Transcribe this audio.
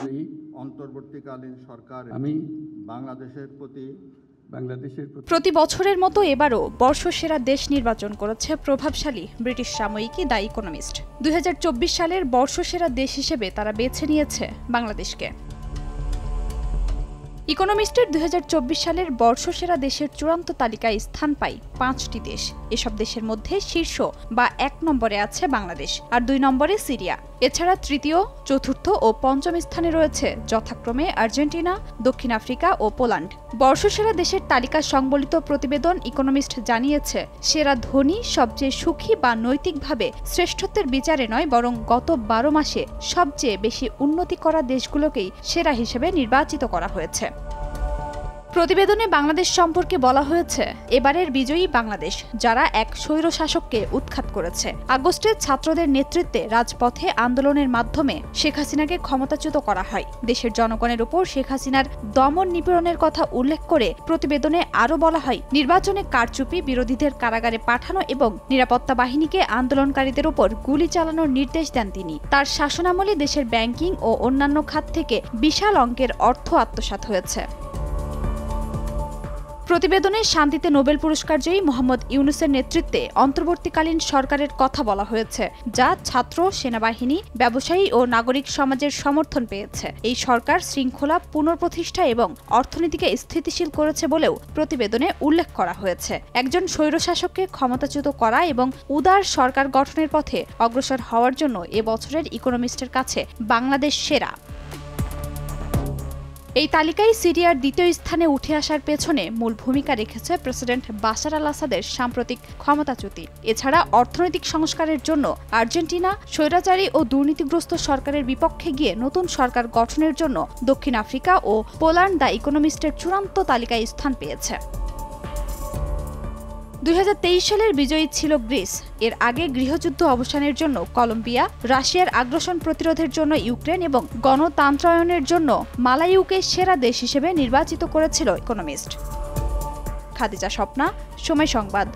এই অন্তর্বর্তীকালীন সরকার আমি বাংলাদেশের প্রতি বছরের মতো এবারও বর্ষসেরা দেশ নির্বাচন করেছে প্রভাবশালী ব্রিটিশ সাময়িকী দ্য ইকোনমিস্ট। 2024 সালের বর্ষসেরা দেশ হিসেবে তারা বেছে নিয়েছে বাংলাদেশকে। ইকোনমিস্টের 2024 সালের বর্ষসেরা দেশের চূড়ান্ত তালিকায় স্থান পায় 5টি দেশ। এসব দেশের মধ্যে শীর্ষ বা 1 নম্বরে আছে বাংলাদেশ, আর 2 নম্বরে সিরিয়া। এছাড়া তৃতীয়, চতুর্থ ও পঞ্চম স্থানে রয়েছে যথাক্রমে আর্জেন্টিনা, দক্ষিণ আফ্রিকা ও পোল্যান্ড। বর্ষসেরা দেশের তালিকা সংবলিত প্রতিবেদন ইকোনমিস্ট জানিয়েছে, সেরা ধনী, সবচেয়ে সুখী বা নৈতিকভাবে শ্রেষ্ঠত্বের বিচারে নয়, বরং গত 12 মাসে সবচেয়ে বেশি উন্নতি করা দেশগুলোকেই সেরা হিসেবে নির্বাচিত করা হয়েছে। প্রতিবেদনে বাংলাদেশ সম্পর্কে বলা হয়েছে, এবারের বিজয়ী বাংলাদেশ, যারা এক স্বৈরশাসককে উৎখাত করেছে। আগস্টে ছাত্রদের নেতৃত্বে রাজপথে আন্দোলনের মাধ্যমে শেখ হাসিনাকে ক্ষমতাচ্যুত করা হয়। দেশের জনগণের উপর শেখ হাসিনার দমন নিপীড়নের কথা উল্লেখ করে প্রতিবেদনে আরও বলা হয়, নির্বাচনে কারচুপি, বিরোধীদের কারাগারে পাঠানো এবং নিরাপত্তা বাহিনীকে আন্দোলনকারীদের উপর গুলি চালানোর নির্দেশ দেন তিনি। তার শাসনামলে দেশের ব্যাংকিং ও অন্যান্য খাত থেকে বিশাল অঙ্কের অর্থ আত্মসাৎ হয়েছে। প্রতিবেদনে শান্তিতে নোবেল পুরস্কারজয়ী মোহাম্মদ ইউনূসের নেতৃত্বে অন্তর্বর্তীকালীন সরকারের কথা বলা হয়েছে, যা ছাত্র, সেনাবাহিনী, ব্যবসায়ী ও নাগরিক সমাজের সমর্থন পেয়েছে। এই সরকার শৃঙ্খলা পুনঃপ্রতিষ্ঠা এবং অর্থনীতিকে স্থিতিশীল করেছে বলেও প্রতিবেদনে উল্লেখ করা হয়েছে। একজন স্বৈরশাসককে ক্ষমতাচ্যুত করা এবং উদার সরকার গঠনের পথে অগ্রসর হওয়ার জন্য এবছরের ইকোনমিস্টের কাছে বাংলাদেশ সেরা। এই তালিকায় সিরিয়ার দ্বিতীয় স্থানে উঠে আসার পেছনে মূল ভূমিকা রেখেছে প্রেসিডেন্ট বাশার আল আসাদের সাম্প্রতিক ক্ষমতাচ্যুতি। এছাড়া অর্থনৈতিক সংস্কারের জন্য আর্জেন্টিনা, স্বৈরাচারী ও দুর্নীতিগ্রস্ত সরকারের বিপক্ষে গিয়ে নতুন সরকার গঠনের জন্য দক্ষিণ আফ্রিকা ও পোল্যান্ড দ্য ইকোনমিস্টের চূড়ান্ত তালিকায় স্থান পেয়েছে। 2023 সালের বিজয়ী ছিল গ্রিস। এর আগে গৃহযুদ্ধ অবসানের জন্য কলম্বিয়া, রাশিয়ার আগ্রাসন প্রতিরোধের জন্য ইউক্রেন এবং গণতন্ত্রায়নের জন্য মালাইউকে সেরা দেশ হিসেবে নির্বাচিত করেছিল ইকোনমিস্ট। খাদিজা স্বপ্না, সময় সংবাদ।